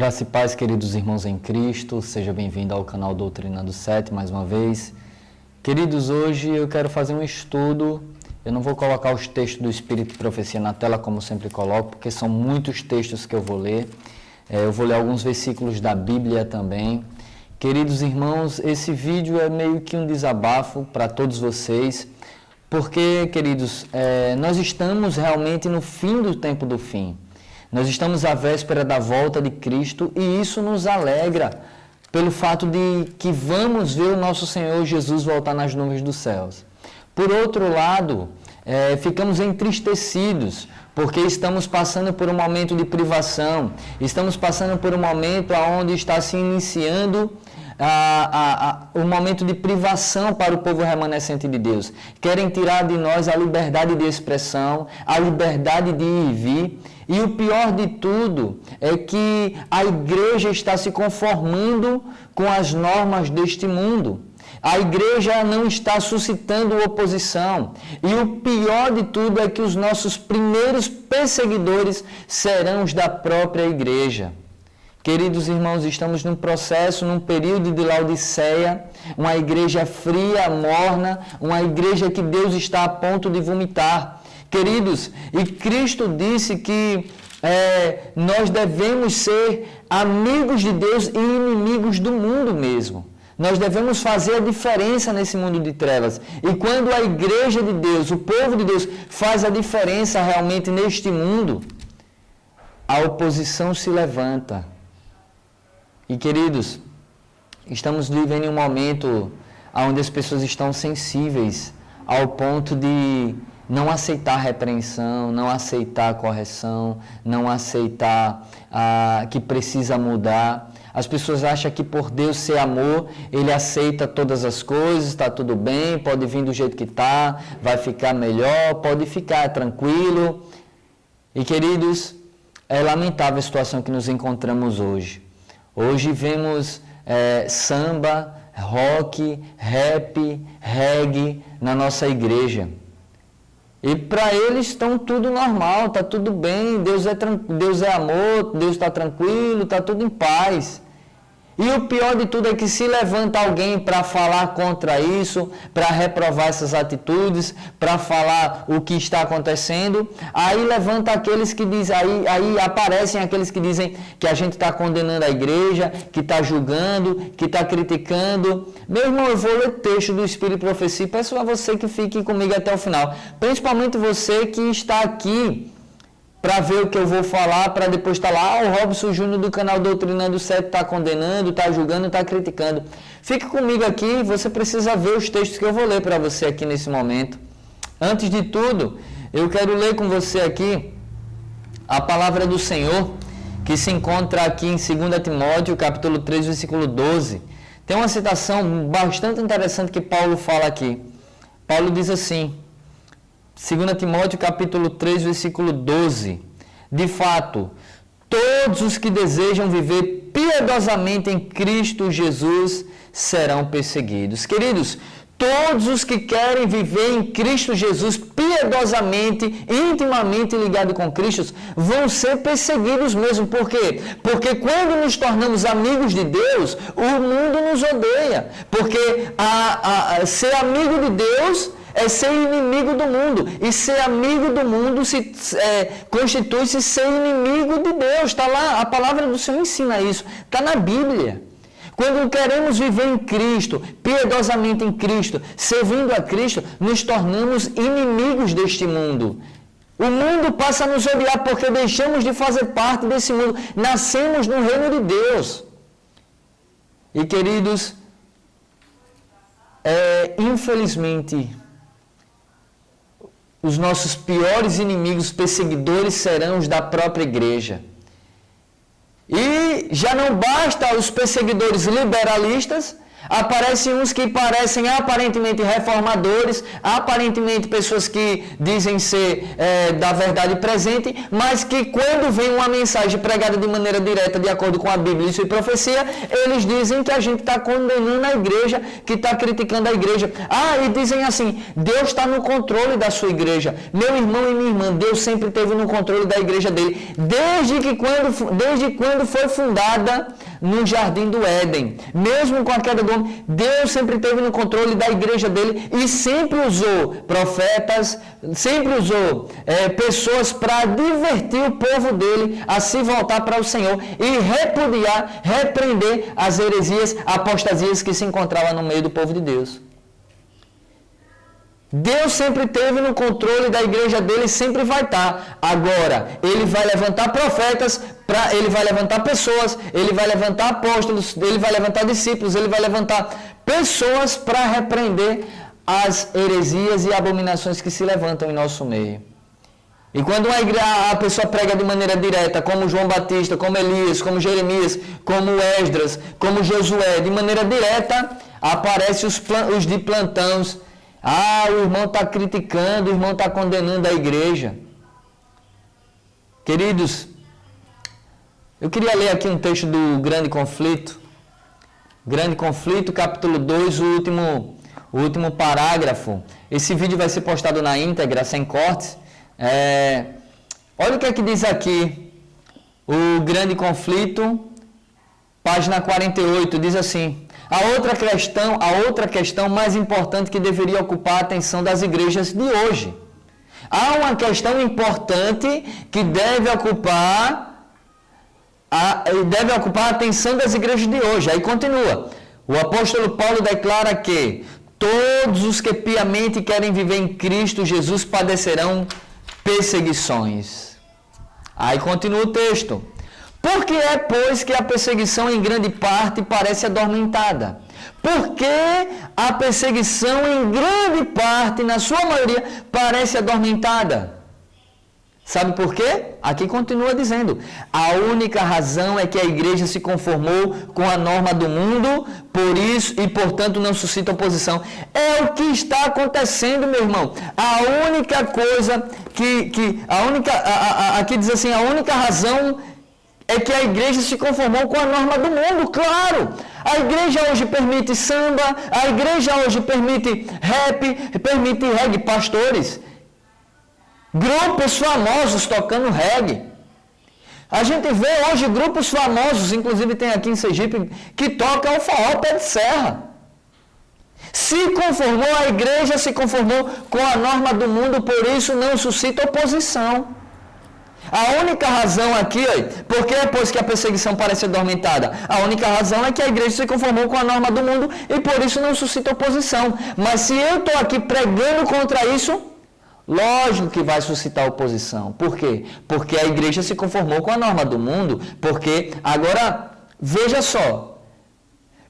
Graça e paz, queridos irmãos em Cristo, seja bem-vindo ao canal Doutrinando 7 mais uma vez. Queridos, hoje eu quero fazer um estudo. Eu não vou colocar os textos do Espírito e Profecia na tela, como sempre coloco, porque são muitos textos que eu vou ler. Eu vou ler alguns versículos da Bíblia também. Queridos irmãos, esse vídeo é meio que um desabafo para todos vocês, porque, queridos, nós estamos realmente no fim do tempo do fim. Nós estamos à véspera da volta de Cristo e isso nos alegra pelo fato de que vamos ver o nosso Senhor Jesus voltar nas nuvens dos céus. Por outro lado, ficamos entristecidos porque estamos passando por um momento de privação, estamos passando por um momento onde está se iniciando um momento de privação para o povo remanescente de Deus. Querem tirar de nós a liberdade de expressão, a liberdade de ir e vir. E o pior de tudo é que a igreja está se conformando com as normas deste mundo. A igreja não está suscitando oposição. E o pior de tudo é que os nossos primeiros perseguidores serão os da própria igreja. Queridos irmãos, estamos num processo, num período de Laodiceia, uma igreja fria, morna, uma igreja que Deus está a ponto de vomitar. Queridos, e Cristo disse que nós devemos ser amigos de Deus e inimigos do mundo mesmo. Nós devemos fazer a diferença nesse mundo de trevas. E quando a igreja de Deus, o povo de Deus, faz a diferença realmente neste mundo, a oposição se levanta. E, queridos, estamos vivendo um momento onde as pessoas estão sensíveis ao ponto de não aceitar repreensão, não aceitar correção, não aceitar que precisa mudar. As pessoas acham que por Deus ser amor, Ele aceita todas as coisas, está tudo bem, pode vir do jeito que está, vai ficar melhor, pode ficar tranquilo. E, queridos, é lamentável a situação que nos encontramos hoje. Hoje vemos samba, rock, rap, reggae na nossa igreja. E para eles estão tudo normal, está tudo bem, Deus é amor, Deus está tranquilo, está tudo em paz. E o pior de tudo é que se levanta alguém para falar contra isso, para reprovar essas atitudes, para falar o que está acontecendo, aí levanta aqueles que dizem, aí aparecem aqueles que dizem que a gente está condenando a igreja, que está julgando, que está criticando. Meu irmão, eu vou ler texto do Espírito e Profecia, peço a você que fique comigo até o final, principalmente você que está aqui para ver o que eu vou falar, para depois estar lá, o Robson Júnior do canal Doutrinando 7 está condenando, está julgando, está criticando. Fique comigo aqui, você precisa ver os textos que eu vou ler para você aqui nesse momento. Antes de tudo, eu quero ler com você aqui a palavra do Senhor, que se encontra aqui em 2 Timóteo, capítulo 3, versículo 12. Tem uma citação bastante interessante que Paulo fala aqui. Paulo diz assim, 2 Timóteo capítulo 3, versículo 12. De fato, todos os que desejam viver piedosamente em Cristo Jesus serão perseguidos. Queridos, todos os que querem viver em Cristo Jesus piedosamente, intimamente ligados com Cristo, vão ser perseguidos mesmo. Por quê? Porque quando nos tornamos amigos de Deus, o mundo nos odeia. Porque ser amigo de Deus é ser inimigo do mundo. E ser amigo do mundo constitui-se ser inimigo de Deus. Está lá, a palavra do Senhor ensina isso. Está na Bíblia. Quando queremos viver em Cristo, piedosamente em Cristo, servindo a Cristo, nos tornamos inimigos deste mundo. O mundo passa a nos odiar porque deixamos de fazer parte desse mundo. Nascemos no reino de Deus. E, queridos, infelizmente, os nossos piores inimigos, perseguidores, serão os da própria igreja. E já não basta os perseguidores liberalistas, Aparecem uns que parecem aparentemente reformadores, aparentemente pessoas que dizem ser da verdade presente, mas que quando vem uma mensagem pregada de maneira direta, de acordo com a Bíblia e sua profecia, eles dizem que a gente está condenando a igreja, que está criticando a igreja. E dizem assim, Deus está no controle da sua igreja. Meu irmão e minha irmã, Deus sempre esteve no controle da igreja dele, desde quando foi fundada no Jardim do Éden. Mesmo com a queda do homem, Deus sempre esteve no controle da igreja dele e sempre usou profetas, sempre usou pessoas para advertir o povo dele a se voltar para o Senhor e repudiar, repreender as heresias, apostasias que se encontravam no meio do povo de Deus. Deus sempre esteve no controle da igreja dele e sempre vai estar. Agora, ele vai levantar profetas, ele vai levantar pessoas, ele vai levantar apóstolos, ele vai levantar discípulos, ele vai levantar pessoas para repreender as heresias e abominações que se levantam em nosso meio. E quando a pessoa prega de maneira direta, como João Batista, como Elias, como Jeremias, como Esdras, como Josué, de maneira direta, aparecem os de plantões. O irmão está criticando, o irmão está condenando a igreja. Queridos, eu queria ler aqui um texto do Grande Conflito. Grande Conflito, capítulo 2, o último parágrafo. Esse vídeo vai ser postado na íntegra, sem cortes. Olha o que é que diz aqui. O Grande Conflito, página 48, diz assim: A outra questão mais importante que deveria ocupar a atenção das igrejas de hoje. Há uma questão importante que deve ocupar a atenção das igrejas de hoje. Aí continua. O apóstolo Paulo declara que todos os que piamente querem viver em Cristo Jesus padecerão perseguições. Aí continua o texto. Por que é, pois, que a perseguição em grande parte parece adormentada? Porque a perseguição em grande parte, na sua maioria, parece adormentada. Sabe por quê? Aqui continua dizendo: a única razão é que a igreja se conformou com a norma do mundo, por isso e portanto não suscita oposição. É o que está acontecendo, meu irmão. A única coisa aqui diz assim, a única razão é que a igreja se conformou com a norma do mundo, claro. A igreja hoje permite samba, a igreja hoje permite rap, permite reggae, pastores, grupos famosos tocando reggae. A gente vê hoje grupos famosos, inclusive tem aqui em Sergipe, que tocam o forró pé de serra. Se conformou, a igreja se conformou com a norma do mundo, por isso não suscita oposição. A única razão aqui, porque depois que a perseguição parece adormentada, a única razão é que a igreja se conformou com a norma do mundo e por isso não suscita oposição. Mas se eu estou aqui pregando contra isso, lógico que vai suscitar oposição. Por quê? Porque a igreja se conformou com a norma do mundo, porque, agora, veja só,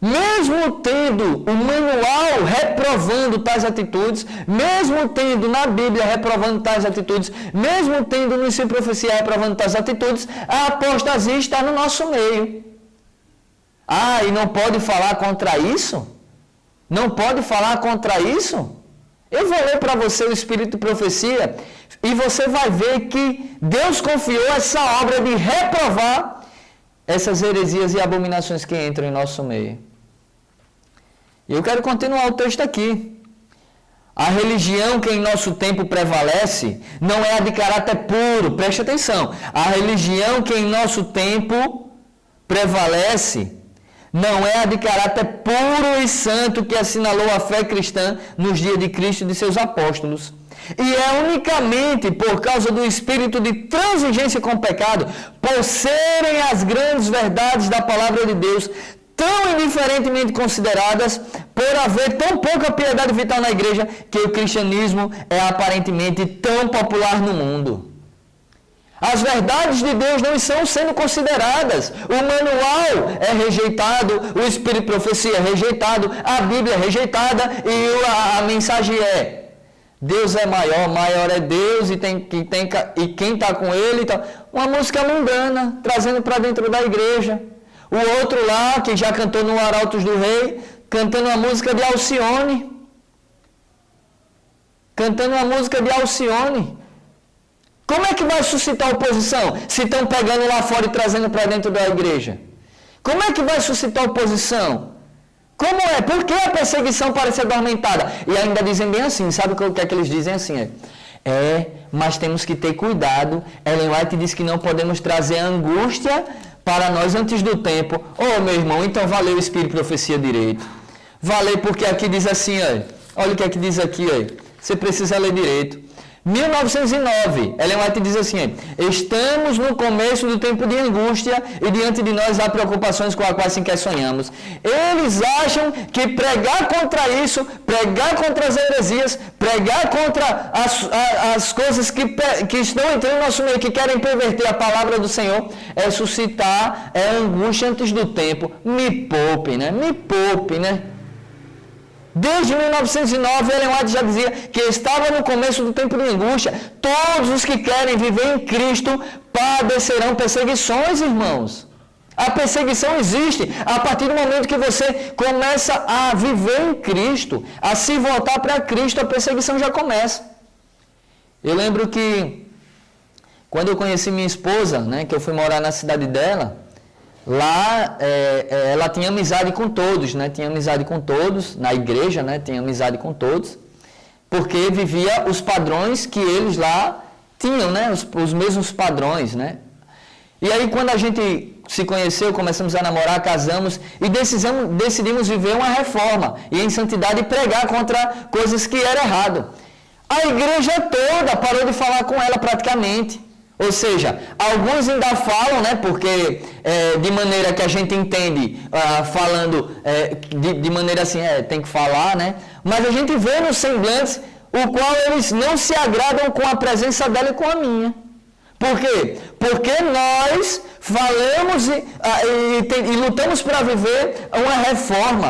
mesmo tendo o manual reprovando tais atitudes, mesmo tendo na Bíblia reprovando tais atitudes, mesmo tendo no ensino e profecia reprovando tais atitudes, a apostasia está no nosso meio. E não pode falar contra isso? Não pode falar contra isso? Eu vou ler para você o Espírito de Profecia e você vai ver que Deus confiou essa obra de reprovar essas heresias e abominações que entram em nosso meio. E eu quero continuar o texto aqui. A religião que em nosso tempo prevalece não é a de caráter puro, preste atenção. A religião que em nosso tempo prevalece não é a de caráter puro e santo que assinalou a fé cristã nos dias de Cristo e de seus apóstolos. E é unicamente por causa do espírito de transigência com o pecado, por serem as grandes verdades da palavra de Deus tão indiferentemente consideradas, por haver tão pouca piedade vital na igreja, que o cristianismo é aparentemente tão popular no mundo. As verdades de Deus não estão sendo consideradas. O manual é rejeitado, o Espírito de Profecia é rejeitado, a Bíblia é rejeitada e a mensagem é: Deus é maior, maior é Deus e quem está com Ele. Tá... Uma música mundana, trazendo para dentro da igreja. O outro lá, que já cantou no Arautos do Rei, cantando uma música de Alcione. Cantando uma música de Alcione. Como é que vai suscitar oposição se estão pegando lá fora e trazendo para dentro da igreja? Como é que vai suscitar oposição? Como é? Por que a perseguição parece adormentada? E ainda dizem bem assim, sabe o que é que eles dizem assim? Mas temos que ter cuidado. Ellen White diz que não podemos trazer angústia para nós antes do tempo. Meu irmão, então valeu o Espírito Profecia direito. Valeu porque aqui diz assim, olha o que é que diz aqui, você precisa ler direito. 1909, Ellen White diz assim, estamos no começo do tempo de angústia e diante de nós há preocupações com as quais sequer sonhamos. Eles acham que pregar contra isso, pregar contra as heresias, pregar contra as coisas que estão entrando no nosso meio, que querem perverter a palavra do Senhor, é suscitar angústia antes do tempo. Me poupe, né? Me poupe, né? Desde 1909, Ellen White já dizia que estava no começo do tempo de angústia. Todos os que querem viver em Cristo padecerão perseguições, irmãos. A perseguição existe a partir do momento que você começa a viver em Cristo, a se voltar para Cristo, a perseguição já começa. Eu lembro que quando eu conheci minha esposa, né, que eu fui morar na cidade dela, lá ela tinha amizade com todos, né? Tinha amizade com todos, na igreja, né? Tinha amizade com todos, porque vivia os padrões que eles lá tinham, né? Os mesmos padrões, né? E aí quando a gente se conheceu, começamos a namorar, casamos e decidimos viver uma reforma e em santidade pregar contra coisas que eram errado. A igreja toda parou de falar com ela praticamente. Ou seja, alguns ainda falam, né, porque de maneira que a gente entende, falando de maneira assim, tem que falar, né, mas a gente vê nos semblantes o qual eles não se agradam com a presença dela e com a minha. Por quê? Porque nós falamos e lutamos para viver uma reforma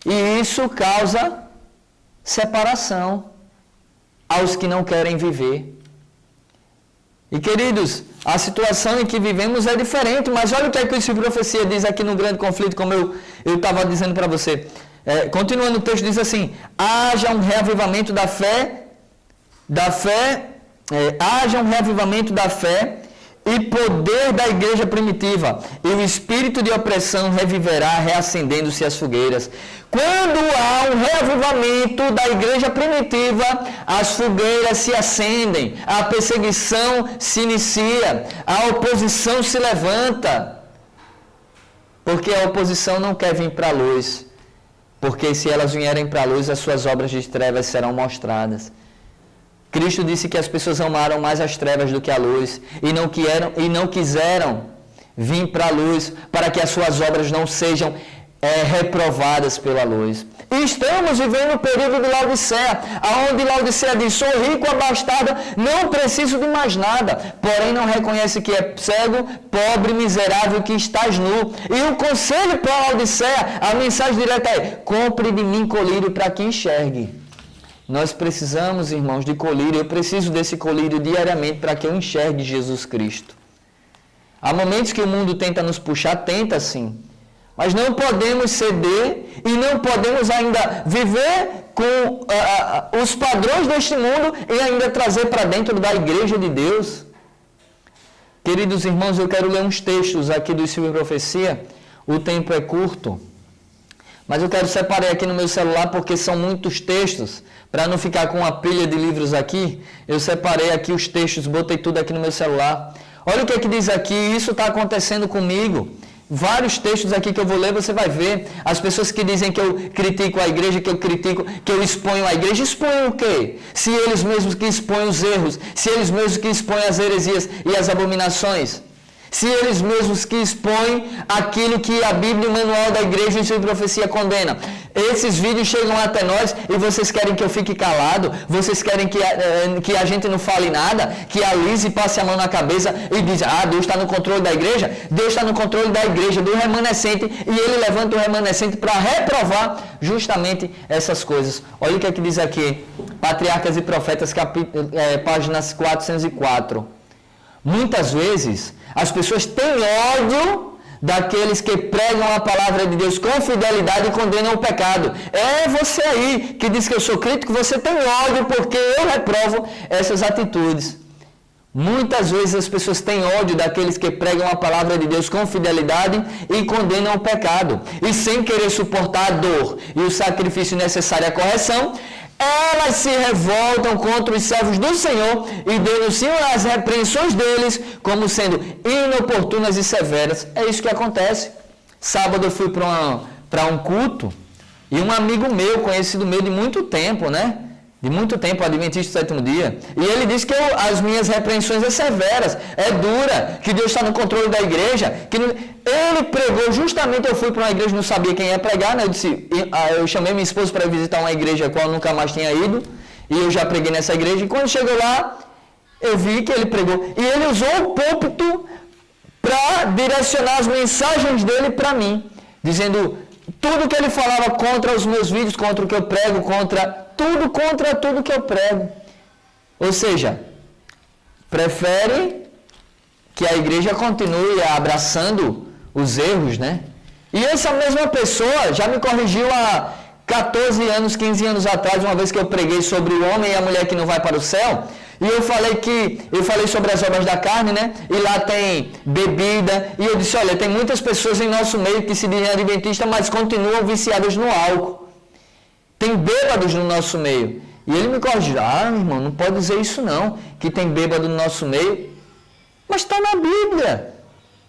e isso causa separação aos que não querem viver. E queridos, a situação em que vivemos é diferente, mas olha o que a profecia diz aqui no grande conflito, como eu estava dizendo para você. Continuando o texto, diz assim, haja um reavivamento haja um reavivamento da fé e poder da igreja primitiva, e o espírito de opressão reviverá, reacendendo-se as fogueiras. Quando há um reavivamento da igreja primitiva, as fogueiras se acendem, a perseguição se inicia, a oposição se levanta, porque a oposição não quer vir para a luz, porque se elas vierem para a luz, as suas obras de trevas serão mostradas. Cristo disse que as pessoas amaram mais as trevas do que a luz e não quiseram vir para a luz para que as suas obras não sejam reprovadas pela luz. E estamos vivendo o período de Laodiceia, onde Laodiceia diz, sou rico, abastada, não preciso de mais nada, porém não reconhece que é cego, pobre, miserável, que estás nu. E o conselho para Laodiceia, a mensagem direta é, compre de mim colírio para que enxergue. Nós precisamos, irmãos, de colírio. Eu preciso desse colírio diariamente para que eu enxergue Jesus Cristo. Há momentos que o mundo tenta nos puxar, tenta sim. Mas não podemos ceder e não podemos ainda viver com os padrões deste mundo e ainda trazer para dentro da igreja de Deus. Queridos irmãos, eu quero ler uns textos aqui do Espírito de Profecia. O tempo é curto. Mas eu quero separar aqui no meu celular porque são muitos textos. Para não ficar com uma pilha de livros aqui, eu separei aqui os textos, botei tudo aqui no meu celular. Olha o que é que diz aqui, isso está acontecendo comigo. Vários textos aqui que eu vou ler, você vai ver. As pessoas que dizem que eu critico a igreja, que eu exponho a igreja, expõem o quê? Se eles mesmos que expõem os erros, se eles mesmos que expõem as heresias e as abominações. Se eles mesmos que expõem aquilo que a Bíblia e o manual da igreja em sua profecia condena. Esses vídeos chegam até nós e vocês querem que eu fique calado? Vocês querem que a gente não fale nada? Que a Lise passe a mão na cabeça e diz, Deus está no controle da igreja? Deus está no controle da igreja, do remanescente, e ele levanta o remanescente para reprovar justamente essas coisas. Olha o que é que diz aqui, Patriarcas e Profetas, páginas 404. Muitas vezes, as pessoas têm ódio daqueles que pregam a palavra de Deus com fidelidade e condenam o pecado. É você aí que diz que eu sou crítico, você tem ódio porque eu reprovo essas atitudes. Muitas vezes as pessoas têm ódio daqueles que pregam a palavra de Deus com fidelidade e condenam o pecado. E sem querer suportar a dor e o sacrifício necessário à correção, elas se revoltam contra os servos do Senhor e denunciam as repreensões deles como sendo inoportunas e severas. É isso que acontece. Sábado eu fui para um culto e um amigo meu, conhecido meu de muito tempo, né? De muito tempo, adventista do sétimo dia. E ele disse que as minhas repreensões é severas, é dura, que Deus está no controle da igreja. Ele pregou, justamente eu fui para uma igreja, não sabia quem ia pregar, né? Eu chamei minha esposa para visitar uma igreja a qual eu nunca mais tinha ido. E eu já preguei nessa igreja. E quando chegou lá, eu vi que ele pregou. E ele usou o púlpito para direcionar as mensagens dele para mim. Dizendo tudo que ele falava contra os meus vídeos, contra o que eu prego, contra tudo que eu prego. Ou seja, prefere que a igreja continue abraçando os erros, né? E essa mesma pessoa já me corrigiu há 14 anos, 15 anos atrás, uma vez que eu preguei sobre o homem e a mulher que não vai para o céu. E eu falei sobre as obras da carne, né? E lá tem bebida. E eu disse, olha, tem muitas pessoas em nosso meio que se dizem adventistas, mas continuam viciadas no álcool. Tem bêbados no nosso meio. E ele me corrigiu, meu irmão, não pode dizer isso não, que tem bêbado no nosso meio. Mas está na Bíblia,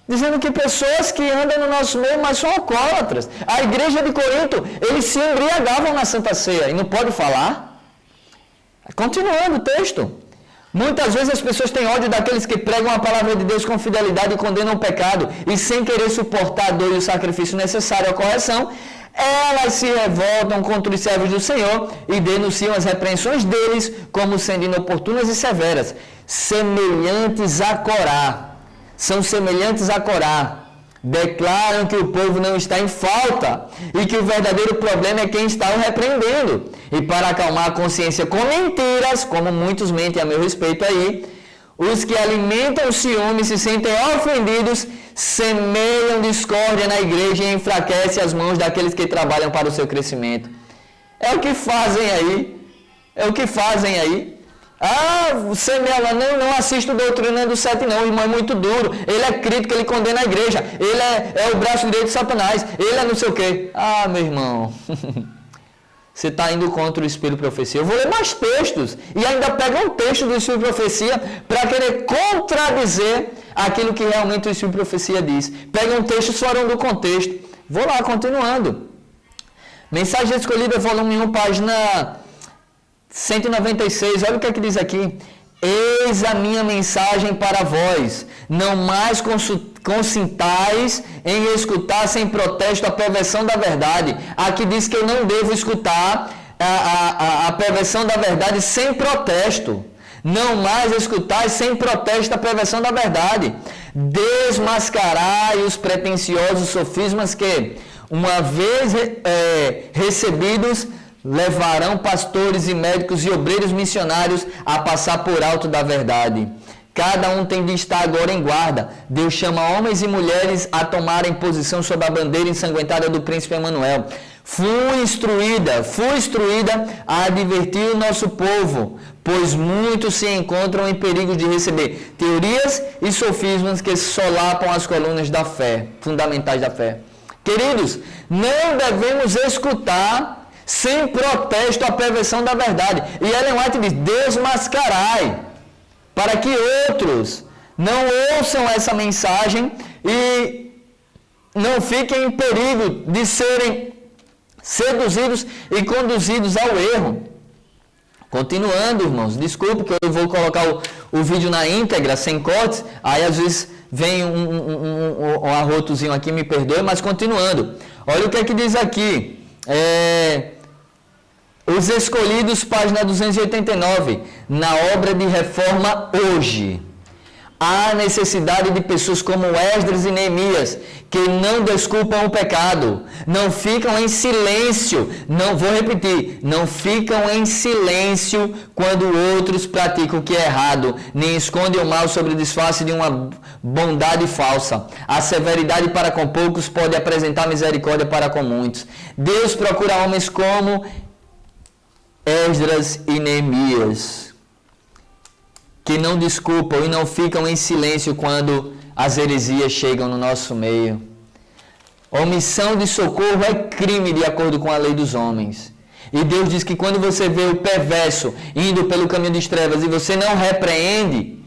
dizendo que pessoas que andam no nosso meio, mas são alcoólatras. A igreja de Corinto, eles se embriagavam na Santa Ceia, e não pode falar. Continuando o texto. Muitas vezes as pessoas têm ódio daqueles que pregam a palavra de Deus com fidelidade e condenam o pecado, e sem querer suportar a dor e o sacrifício necessário à correção, elas se revoltam contra os servos do Senhor e denunciam as repreensões deles como sendo inoportunas e severas, semelhantes a Corá. São semelhantes a Corá. Declaram que o povo não está em falta e que o verdadeiro problema é quem está o repreendendo. E para acalmar a consciência com mentiras, como muitos mentem a meu respeito aí, os que alimentam ciúme se sentem ofendidos, semeiam discórdia na igreja e enfraquecem as mãos daqueles que trabalham para o seu crescimento. É o que fazem aí. É o que fazem aí. Você não assiste o Doutrinando do 7 não, o irmão é muito duro, ele é crítico, ele condena a igreja, ele é o braço direito de Satanás, ele é não sei o quê. Meu irmão, você está indo contra o Espírito de Profecia. Eu vou ler mais textos, e ainda pega um texto do Espírito de Profecia para querer contradizer aquilo que realmente o Espírito de Profecia diz. Pega um texto fora do contexto. Vou lá, continuando. Mensagem Escolhida, volume 1, página 196, olha o que é que diz aqui. Eis a minha mensagem para vós, não mais consintais em escutar sem protesto a perversão da verdade. Aqui diz que eu não devo escutar a perversão da verdade sem protesto. Não mais escutar sem protesto a perversão da verdade. Desmascarai os pretensiosos sofismas que, uma vez recebidos, levarão pastores e médicos e obreiros missionários a passar por alto da verdade. Cada um tem de estar agora em guarda. Deus chama homens e mulheres a tomarem posição sob a bandeira ensanguentada do príncipe Emanuel. Fui instruída a advertir o nosso povo, pois muitos se encontram em perigo de receber teorias e sofismas que solapam as colunas da fé, fundamentais da fé. Queridos, não devemos escutar sem protesto a perversão da verdade. E Ellen White diz, desmascarai, para que outros não ouçam essa mensagem e não fiquem em perigo de serem seduzidos e conduzidos ao erro. Continuando, irmãos, desculpe que eu vou colocar o vídeo na íntegra, sem cortes, aí às vezes vem um arrotozinho aqui, me perdoe, mas continuando. Olha o que é que diz aqui. Os Escolhidos, página 289, na obra de reforma hoje. Há necessidade de pessoas como Esdras e Neemias, que não desculpam o pecado, não ficam em silêncio, não vou repetir, não ficam em silêncio quando outros praticam o que é errado, nem escondem o mal sob o disfarce de uma bondade falsa. A severidade para com poucos pode apresentar misericórdia para com muitos. Deus procura homens como Esdras e Neemias, que não desculpam e não ficam em silêncio quando as heresias chegam no nosso meio. Omissão de socorro é crime de acordo com a lei dos homens. E Deus diz que quando você vê o perverso indo pelo caminho das trevas e você não repreende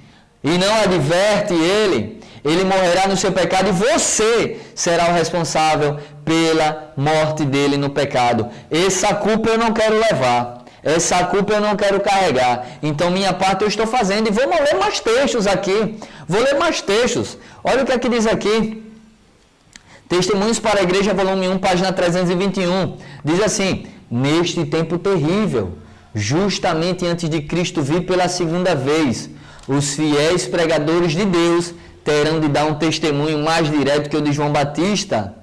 e não adverte ele morrerá no seu pecado e você será o responsável pela morte dele no pecado. Essa culpa eu não quero levar. Essa culpa eu não quero carregar. Então minha parte eu estou fazendo. E vamos ler mais textos aqui. Vou ler mais textos. Olha o que é que diz aqui. Testemunhos para a Igreja, volume 1, página 321. Diz assim: neste tempo terrível, justamente antes de Cristo vir pela segunda vez, os fiéis pregadores de Deus terão de dar um testemunho mais direto que o de João Batista.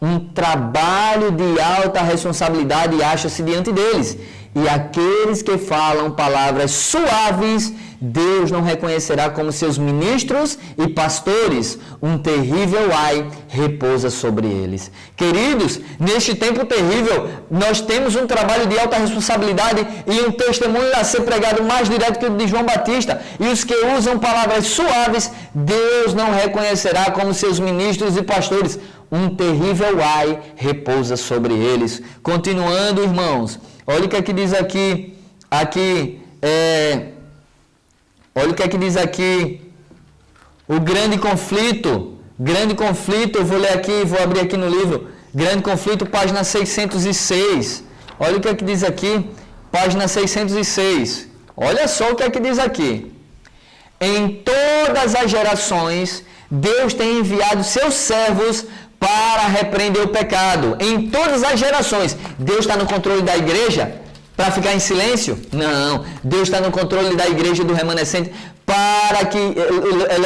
Um trabalho de alta responsabilidade acha-se diante deles. E aqueles que falam palavras suaves, Deus não reconhecerá como seus ministros e pastores. Um terrível ai repousa sobre eles. Queridos, neste tempo terrível, nós temos um trabalho de alta responsabilidade e um testemunho a ser pregado mais direto que o de João Batista. E os que usam palavras suaves, Deus não reconhecerá como seus ministros e pastores. Um terrível ai repousa sobre eles. Continuando, irmãos. Olha o que é que diz aqui, olha o que é que diz aqui, o grande conflito, eu vou ler aqui, vou abrir aqui no livro, grande conflito, página 606, olha o que é que diz aqui, página 606, olha só o que é que diz aqui, em todas as gerações, Deus tem enviado seus servos para repreender o pecado, em todas as gerações. Deus está no controle da igreja para ficar em silêncio? Não. Deus está no controle da igreja do remanescente para que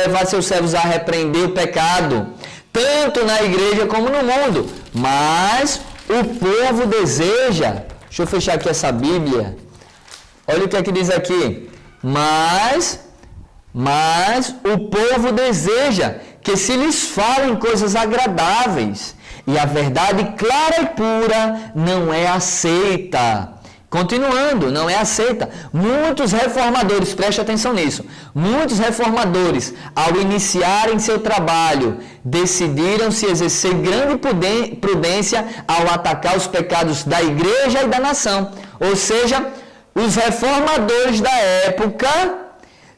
levar seus servos a repreender o pecado, tanto na igreja como no mundo. Mas o povo deseja, deixa eu fechar aqui essa Bíblia, olha o que é que diz aqui, mas o povo deseja que se lhes falem coisas agradáveis, e a verdade clara e pura não é aceita. Continuando, não é aceita. Muitos reformadores, preste atenção nisso, muitos reformadores, ao iniciarem seu trabalho, decidiram se exercer grande prudência ao atacar os pecados da igreja e da nação. Ou seja, os reformadores da época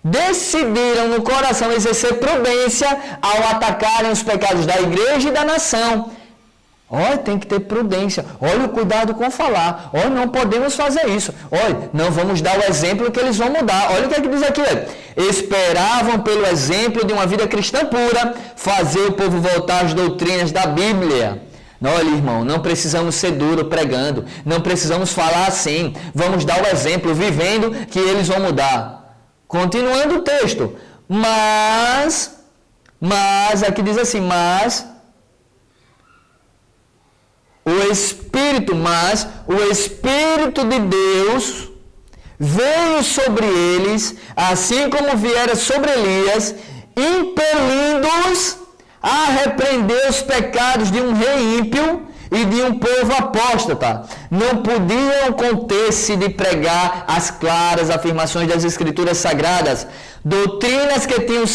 decidiram no coração exercer prudência ao atacarem os pecados da igreja e da nação. Olha, tem que ter prudência. Olha o cuidado com falar. Olha, não podemos fazer isso. Olha, não vamos dar o exemplo que eles vão mudar. Olha o que é que diz aqui. Esperavam pelo exemplo de uma vida cristã pura fazer o povo voltar às doutrinas da Bíblia. Olha, irmão, não precisamos ser duro pregando. Não precisamos falar assim. Vamos dar o exemplo vivendo que eles vão mudar. Continuando o texto, mas aqui diz assim, mas o Espírito de Deus veio sobre eles, assim como viera sobre Elias, impelindo-os a repreender os pecados de um rei ímpio e de um povo apóstata. Não podiam conter-se de pregar as claras afirmações das Escrituras Sagradas, doutrinas que tinham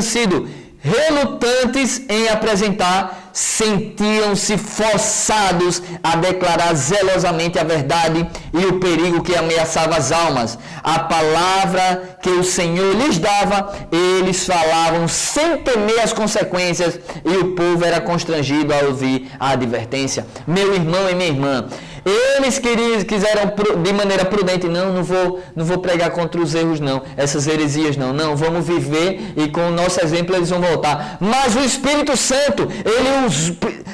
sido relutantes em apresentar, sentiam-se forçados a declarar zelosamente a verdade e o perigo que ameaçava as almas. A palavra que o Senhor lhes dava, eles falavam sem temer as consequências, e o povo era constrangido a ouvir a advertência. Meu irmão e minha irmã, eles quiseram de maneira prudente, não vou pregar contra os erros não, essas heresias não, vamos viver e com o nosso exemplo eles vão voltar. Mas o Espírito Santo, ele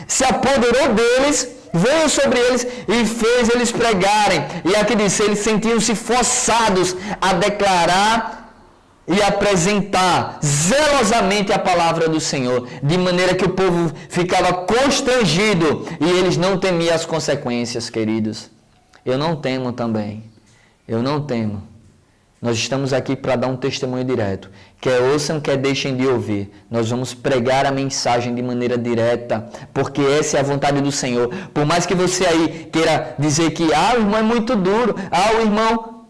se apoderou deles, veio sobre eles e fez eles pregarem. E aqui diz, eles sentiam-se forçados a declarar e apresentar zelosamente a palavra do Senhor, de maneira que o povo ficava constrangido e eles não temiam as consequências, queridos. Eu não temo também. Eu não temo. Nós estamos aqui para dar um testemunho direto. Quer ouçam, quer deixem de ouvir. Nós vamos pregar a mensagem de maneira direta, porque essa é a vontade do Senhor. Por mais que você aí queira dizer que o irmão é muito duro, o irmão,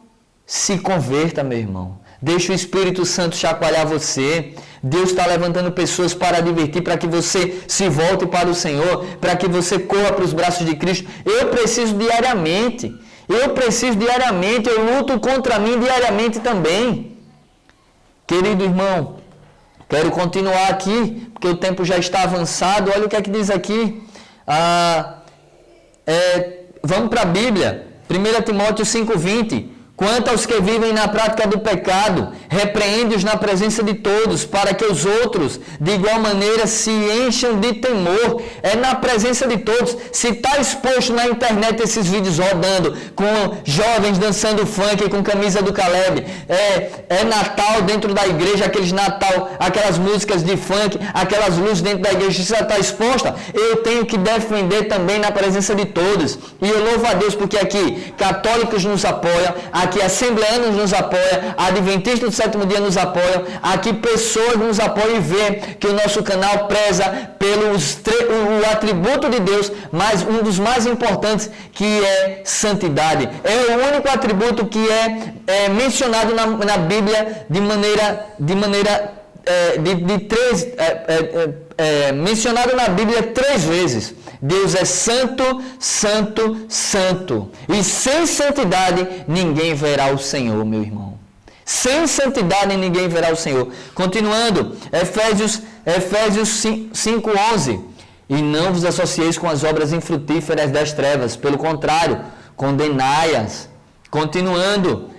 se converta, meu irmão. Deixa o Espírito Santo chacoalhar você. Deus está levantando pessoas para advertir, para que você se volte para o Senhor, para que você corra para os braços de Cristo. Eu preciso diariamente. Eu luto contra mim diariamente também. Querido irmão, quero continuar aqui, porque o tempo já está avançado. Olha o que é que diz aqui. Vamos para a Bíblia. 1 Timóteo 5:20. Quanto aos que vivem na prática do pecado, repreende-os na presença de todos, para que os outros, de igual maneira, se encham de temor. É na presença de todos. Se está exposto na internet esses vídeos rodando, com jovens dançando funk com camisa do Caleb, é Natal dentro da igreja, aquelas músicas de funk, aquelas luzes dentro da igreja, se está exposta, eu tenho que defender também na presença de todos. E eu louvo a Deus porque aqui católicos nos apoiam, aqui assembleanos nos apoiam, adventistas do sétimo dia nos apoiam, aqui pessoas nos apoiam e vê que o nosso canal preza o atributo de Deus, mas um dos mais importantes, que é santidade. É o único atributo que é mencionado na Bíblia mencionado na Bíblia 3 vezes. Deus é santo, santo, santo. E sem santidade ninguém verá o Senhor, meu irmão. Sem santidade ninguém verá o Senhor. Continuando, Efésios 5:11. E não vos associeis com as obras infrutíferas das trevas. Pelo contrário, condenai-as. Continuando,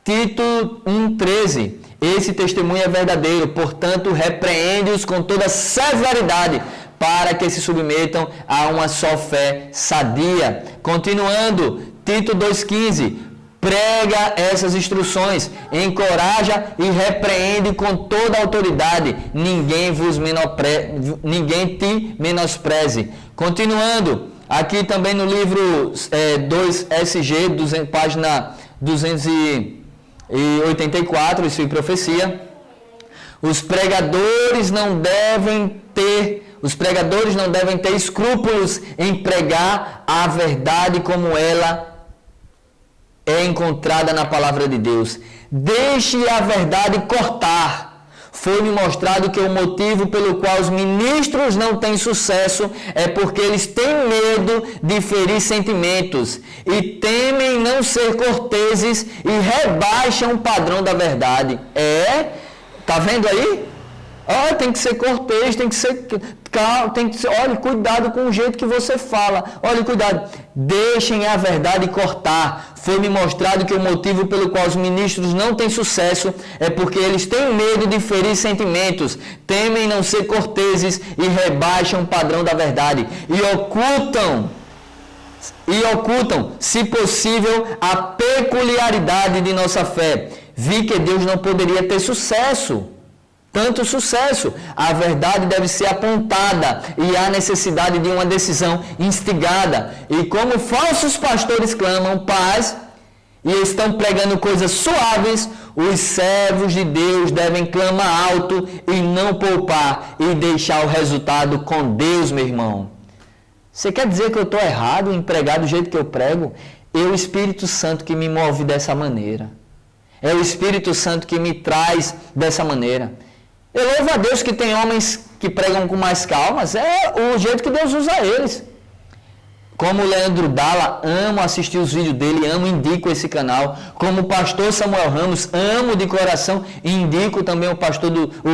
Tito 1:13. Esse testemunho é verdadeiro, portanto, repreende-os com toda severidade, para que se submetam a uma só fé sadia. Continuando, Tito 2:15. Prega essas instruções, encoraja e repreende com toda a autoridade. Ninguém te menospreze. Continuando, aqui também no livro 2SG, página 284, isso em profecia. Os pregadores não devem ter escrúpulos em pregar a verdade como ela é encontrada na palavra de Deus. Deixe a verdade cortar. Foi-me mostrado que o motivo pelo qual os ministros não têm sucesso é porque eles têm medo de ferir sentimentos e temem não ser corteses e rebaixam o padrão da verdade. Tá vendo aí? Tem que ser cortês, tem que ser calmo, olha, cuidado com o jeito que você fala. Olha, cuidado. Deixem a verdade cortar. Foi-me mostrado que o motivo pelo qual os ministros não têm sucesso é porque eles têm medo de ferir sentimentos, temem não ser corteses e rebaixam o padrão da verdade. E ocultam, se possível, a peculiaridade de nossa fé. Vi que Deus não poderia ter tanto sucesso. A verdade deve ser apontada e há necessidade de uma decisão instigada. E como falsos pastores clamam paz e estão pregando coisas suaves, os servos de Deus devem clamar alto e não poupar e deixar o resultado com Deus, meu irmão. Você quer dizer que eu estou errado em pregar do jeito que eu prego? É o Espírito Santo que me move dessa maneira. É o Espírito Santo que me traz dessa maneira. Eu louvo a Deus que tem homens que pregam com mais calma, é o jeito que Deus usa eles. Como o Leandro Dalla, amo assistir os vídeos dele, indico esse canal. Como o pastor Samuel Ramos, amo de coração, indico também o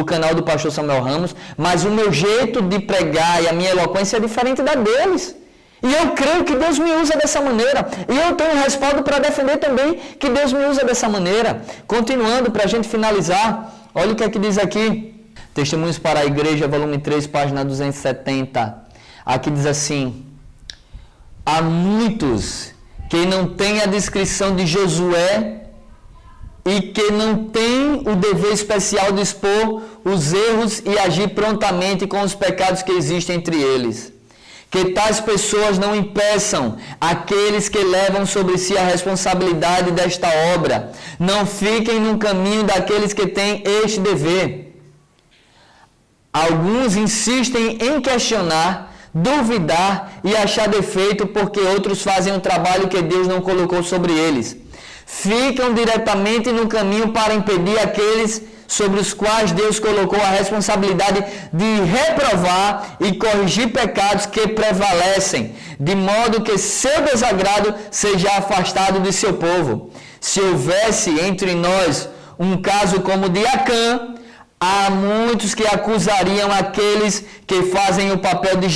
canal do pastor Samuel Ramos. Mas o meu jeito de pregar e a minha eloquência é diferente da deles. E eu creio que Deus me usa dessa maneira. E eu tenho um respaldo para defender também que Deus me usa dessa maneira. Continuando, para a gente finalizar. Olha o que é que diz aqui, Testemunhos para a Igreja, volume 3, página 270. Aqui diz assim: há muitos que não têm a descrição de Josué e que não tem o dever especial de expor os erros e agir prontamente com os pecados que existem entre eles. Que tais pessoas não impeçam aqueles que levam sobre si a responsabilidade desta obra. Não fiquem no caminho daqueles que têm este dever. Alguns insistem em questionar, duvidar e achar defeito porque outros fazem um trabalho que Deus não colocou sobre eles. Ficam diretamente no caminho para impedir aqueles sobre os quais Deus colocou a responsabilidade de reprovar e corrigir pecados que prevalecem, de modo que seu desagrado seja afastado de seu povo. Se houvesse entre nós um caso como o de Acã, há muitos que acusariam aqueles que fazem o papel de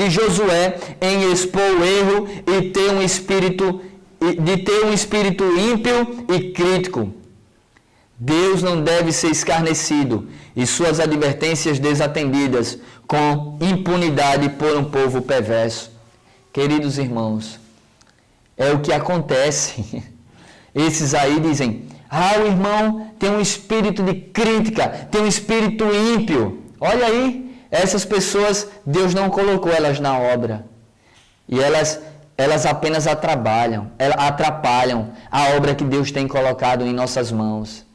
Josué em expor o erro e ter um espírito ímpio e crítico. Deus não deve ser escarnecido e suas advertências desatendidas com impunidade por um povo perverso. Queridos irmãos, é o que acontece. Esses aí dizem, o irmão tem um espírito de crítica, tem um espírito ímpio. Olha aí, essas pessoas, Deus não colocou elas na obra. E elas apenas atrapalham a obra que Deus tem colocado em nossas mãos.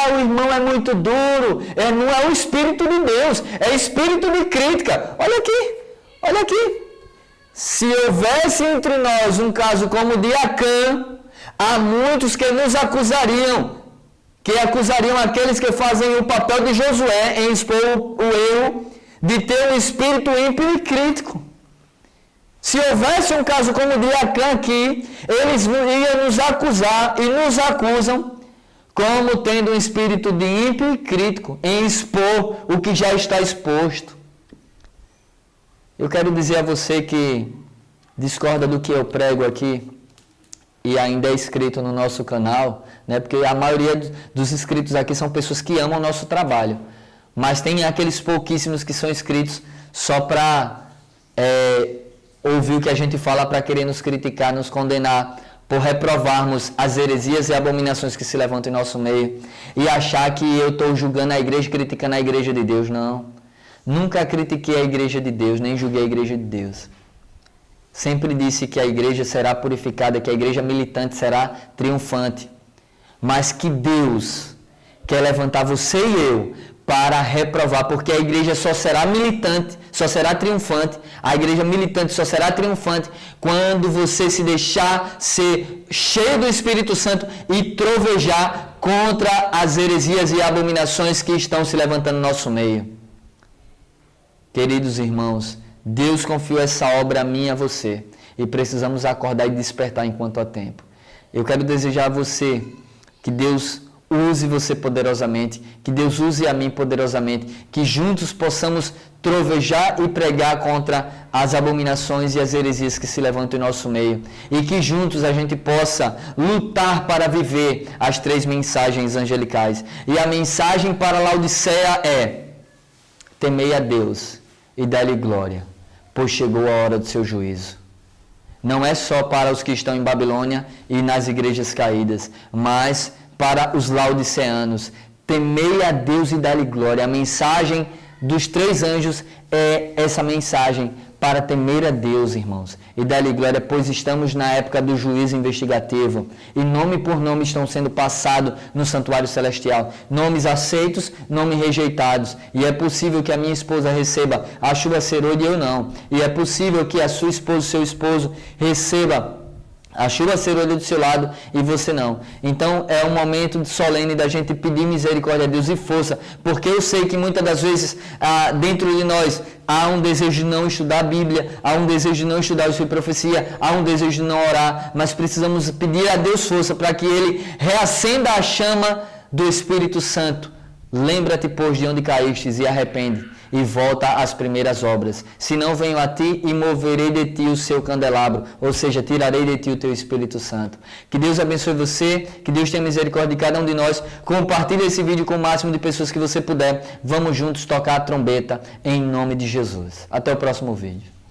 O irmão é muito duro, não é o Espírito de Deus, é espírito de crítica. Olha aqui. Se houvesse entre nós um caso como o de Acã, há muitos que nos acusariam, aqueles que fazem o papel de Josué em expor o erro de ter um espírito ímpio e crítico. Se houvesse um caso como o de Acã aqui, eles iam nos acusar e nos acusam como tendo um espírito de ímpio e crítico em expor o que já está exposto. Eu quero dizer a você que discorda do que eu prego aqui e ainda é inscrito no nosso canal, né? Porque a maioria dos inscritos aqui são pessoas que amam o nosso trabalho, mas tem aqueles pouquíssimos que são inscritos só para ouvir o que a gente fala, para querer nos criticar, nos condenar, por reprovarmos as heresias e abominações que se levantam em nosso meio e achar que eu estou julgando a igreja, criticando a igreja de Deus. Não. Nunca critiquei a igreja de Deus, nem julguei a igreja de Deus. Sempre disse que a igreja será purificada, que a igreja militante será triunfante. Mas que Deus quer levantar você e eu para reprovar, porque a igreja só será militante, só será triunfante, a igreja militante só será triunfante quando você se deixar ser cheio do Espírito Santo e trovejar contra as heresias e abominações que estão se levantando no nosso meio. Queridos irmãos, Deus confiou essa obra a mim e a você, e precisamos acordar e despertar enquanto há tempo. Eu quero desejar a você que Deus use você poderosamente, que Deus use a mim poderosamente, que juntos possamos trovejar e pregar contra as abominações e as heresias que se levantam em nosso meio, e que juntos a gente possa lutar para viver as 3 mensagens angelicais. E a mensagem para Laodiceia é: temei a Deus e dai-lhe glória, pois chegou a hora do seu juízo. Não é só para os que estão em Babilônia e nas igrejas caídas, mas para os laodiceanos. Temei a Deus e dai-lhe glória. A mensagem dos 3 anjos é essa mensagem para temer a Deus, irmãos, e dar-lhe glória, pois estamos na época do juízo investigativo, e nome por nome estão sendo passados no santuário celestial, nomes aceitos, nomes rejeitados, e é possível que a minha esposa receba a chuva serôdia e eu não, e é possível que a sua esposa, seu esposo, receba a chuva serôdia do seu lado e você não. Então é um momento solene da gente pedir misericórdia a Deus e força, porque eu sei que muitas das vezes dentro de nós há um desejo de não estudar a Bíblia, há um desejo de não estudar o Espírito de Profecia, há um desejo de não orar, mas precisamos pedir a Deus força para que Ele reacenda a chama do Espírito Santo. Lembra-te, pois, de onde caístes e arrepende, e volta às primeiras obras. Se não venho a ti e moverei de ti o seu candelabro, ou seja, tirarei de ti o teu Espírito Santo. Que Deus abençoe você, que Deus tenha misericórdia de cada um de nós. Compartilhe esse vídeo com o máximo de pessoas que você puder. Vamos juntos tocar a trombeta em nome de Jesus. Até o próximo vídeo.